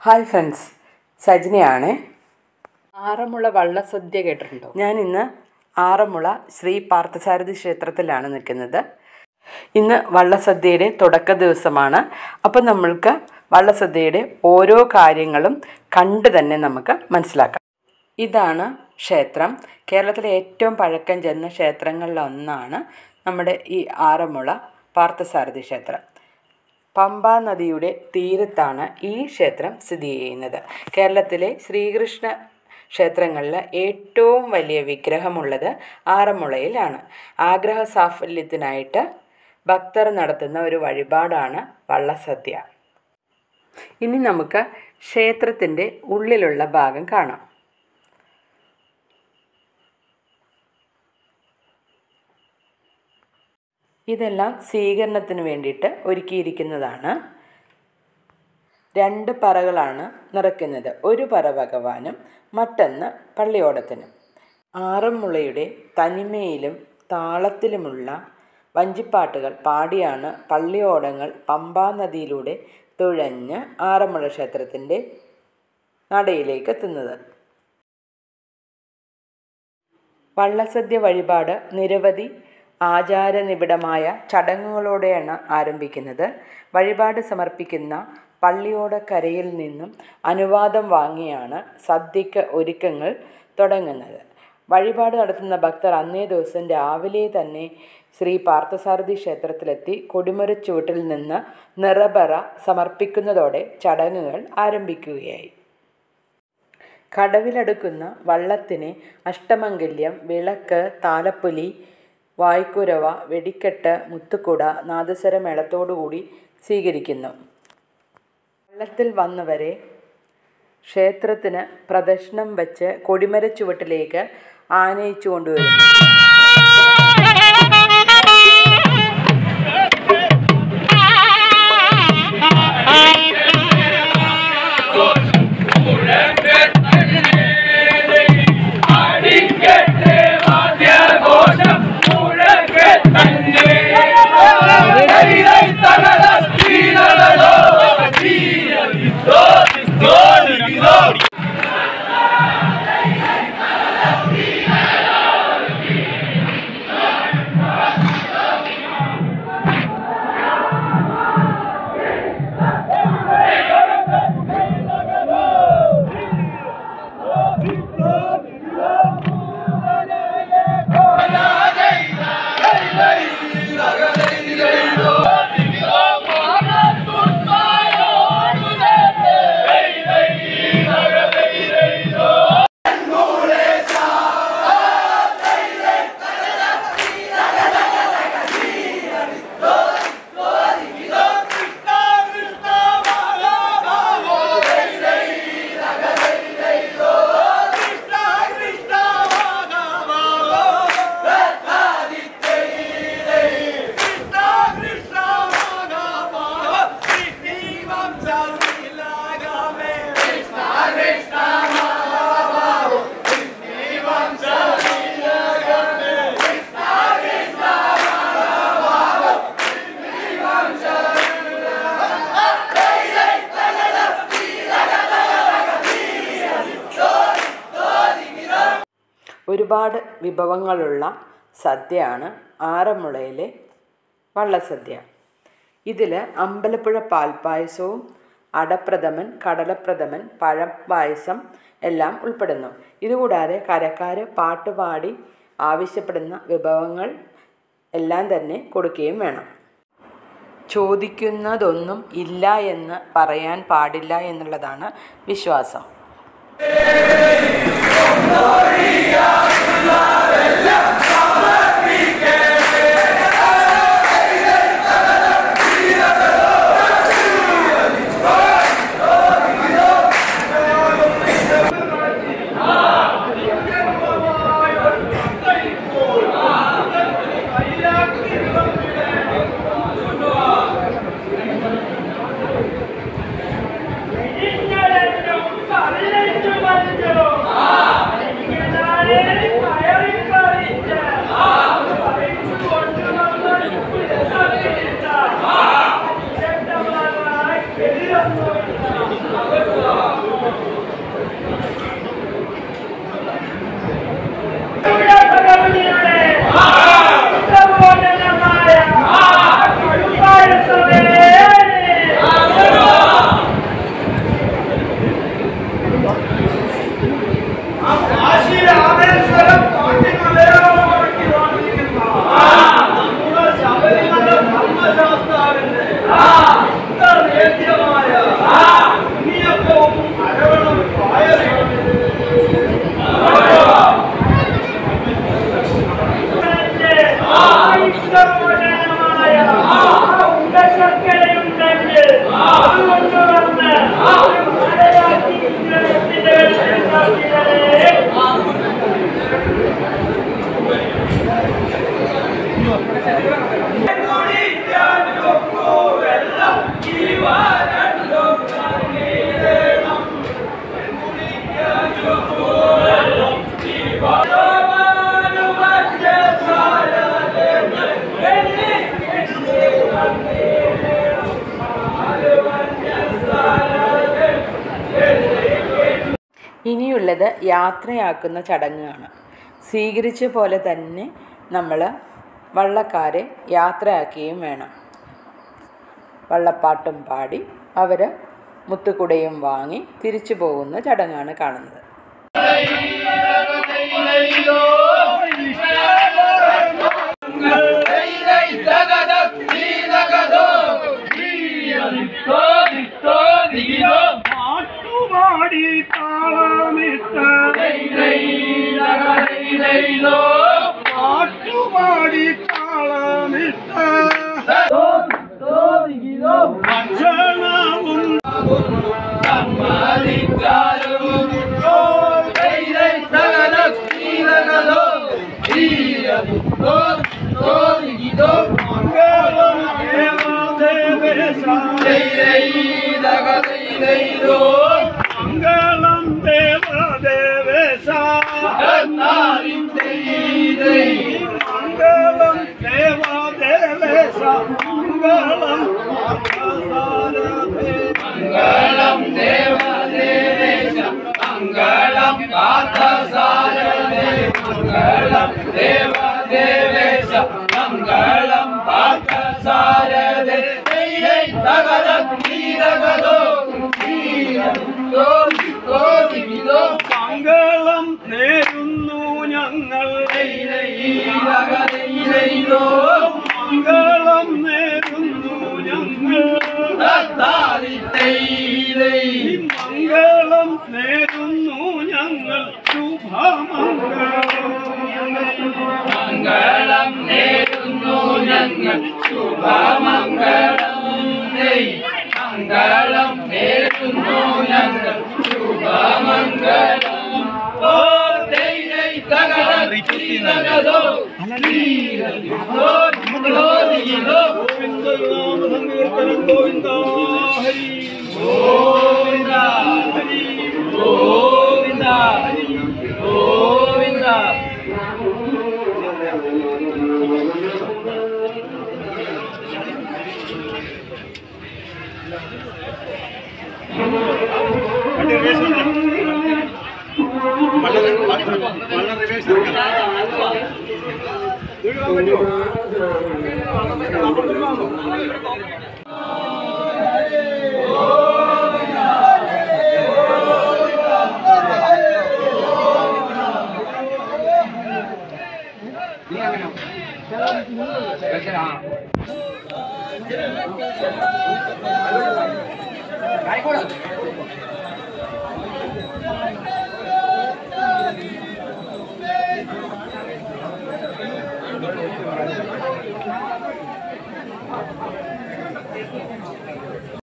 Hi friends, സജിനിയാണ്. ആറന്മുള വള്ളസദ്യ കേട്ടിട്ടുണ്ടോ? ഞാൻ ഇന്ന് ആറന്മുള ശ്രീ പാർത്ഥസാരഥി ക്ഷേത്രത്തിലാണ് നിൽക്കുന്നത്. ഇന്ന് വള്ളസദ്യയുടെ തുടക്ക ദിവസമാണ്. അപ്പം നമ്മൾക്ക് വള്ളസദ്യയുടെ ഓരോ കാര്യങ്ങളും കണ്ട് തന്നെ നമുക്ക് മനസ്സിലാക്കാം. ഇതാണ് ക്ഷേത്രം. കേരളത്തിലെ ഏറ്റവും പഴക്കം ചെന്ന ക്ഷേത്രങ്ങളിലൊന്നാണ് നമ്മുടെ ഈ ആറന്മുള പാർത്ഥസാരഥി ക്ഷേത്രം. പമ്പാ നദിയുടെ തീരത്താണ് ഈ ക്ഷേത്രം സ്ഥിതി ചെയ്യുന്നത്. കേരളത്തിലെ ശ്രീകൃഷ്ണ ക്ഷേത്രങ്ങളിൽ ഏറ്റവും വലിയ വിഗ്രഹമുള്ളത് ആറന്മുളയിലാണ്. ആഗ്രഹ സാഫല്യത്തിനായിട്ട് ഭക്തർ നടത്തുന്ന ഒരു വഴിപാടാണ് വള്ളസദ്യ. ഇനി നമുക്ക് ക്ഷേത്രത്തിൻ്റെ ഉള്ളിലുള്ള ഭാഗം കാണാം. ഇതെല്ലാം സ്വീകരണത്തിന് വേണ്ടിയിട്ട് ഒരുക്കിയിരിക്കുന്നതാണ്. 2 പറകളാണ് നിറയ്ക്കുന്നത്. ഒരു പറ ഭഗവാനും മറ്റൊന്ന് പള്ളിയോടത്തിനും. ആറന്മുളയുടെ തനിമയിലും താളത്തിലുമുള്ള വഞ്ചിപ്പാട്ടുകൾ പാടിയാണ് പള്ളിയോടങ്ങൾ പമ്പാ നദിയിലൂടെ തുഴഞ്ഞ് ആറന്മുള ക്ഷേത്രത്തിൻ്റെ നടയിലേക്ക് എത്തുന്നത്. വള്ളസദ്യ വഴിപാട് നിരവധി ആചാരനിബിഡമായ ചടങ്ങുകളോടെയാണ് ആരംഭിക്കുന്നത്. വഴിപാട് സമർപ്പിക്കുന്ന പള്ളിയോടക്കരയിൽ നിന്നും അനുവാദം വാങ്ങിയാണ് സദ്യയ്ക്ക് ഒരുക്കങ്ങൾ തുടങ്ങുന്നത്. വഴിപാട് നടത്തുന്ന ഭക്തർ അന്നേ ദിവസം രാവിലെ തന്നെ ശ്രീ പാർത്ഥസാരഥി ക്ഷേത്രത്തിലെത്തി കൊടിമരച്ചുവട്ടിൽ നിന്ന് നിറപറ സമർപ്പിക്കുന്നതോടെ ചടങ്ങുകൾ ആരംഭിക്കുകയായി. കടവിലടുക്കുന്ന വള്ളത്തിന് അഷ്ടമംഗല്യം, വിളക്ക്, താലപ്പൊലി, വായ്ക്കുരവ, വെടിക്കെട്ട്, മുത്തുക്കുട, നാദസ്വര മേളത്തോടുകൂടി സ്വീകരിക്കുന്നു. വള്ളത്തിൽ വന്നവരെ ക്ഷേത്രത്തിന് പ്രദക്ഷിണം വെച്ച് കൊടിമരച്ചുവട്ടിലേക്ക് ആനയിച്ചു കൊണ്ടുവരുന്നു. ഒരുപാട് വിഭവങ്ങളുള്ള സദ്യയാണ് ആറന്മുളയിലെ വള്ളസദ്യ. ഇതിൽ അമ്പലപ്പുഴ പാൽപ്പായസവും അടപ്രഥമൻ, കടലപ്രഥമൻ, പഴപ്പായസം എല്ലാം ഉൾപ്പെടുന്നു. ഇതുകൂടാതെ കരക്കാർ പാട്ടുപാടി ആവശ്യപ്പെടുന്ന വിഭവങ്ങൾ എല്ലാം തന്നെ കൊടുക്കുകയും വേണം. ചോദിക്കുന്നതൊന്നും ഇല്ല എന്ന് പറയാൻ പാടില്ല എന്നുള്ളതാണ് വിശ്വാസം. Yeah. ഇനിയുള്ളത് യാത്രയാക്കുന്ന ചടങ്ങാണ്. സ്വീകരിച്ച പോലെ തന്നെ നമ്മൾ വള്ളക്കാരെ യാത്രയാക്കുകയും വേണം. വള്ളപ്പാട്ടും പാടി അവർ മുത്തുകുടയും വാങ്ങി തിരിച്ചു പോകുന്ന ചടങ്ങാണ് കാണുന്നത്. പാട്ടുപാടി താളമിട്ട് പാട്ടുപാടി താളമിട്ട് ഭക്ഷണവും മംഗളം ദേവദേവേശ മംഗളം ദേവദേവേശ മംഗളം മംഗളം ദേവദേവേശ മംഗളം പാർത്ഥസാരഥേ മംഗളം ദേവദേവേശ മംഗളം പാർത്ഥസാരഥേ മംഗളം നേരുന്നു ഞങ്ങൾ മംഗളം നേരുന്നു ഞങ്ങൾ മംഗളം നേരുന്നു ഞങ്ങൾ ശുഭമംഗളം മംഗളം നേരുന്നു ഞങ്ങൾ ശുഭമംഗളം മംഗളം നേരുന്നു ഞങ്ങൾ ശുഭമംഗളം ഗോവിന്ദ ഹരി ഗോവിന്ദ ഹരി ഗോവിന്ദ ഹരി ഗോവിന്ദ. Right,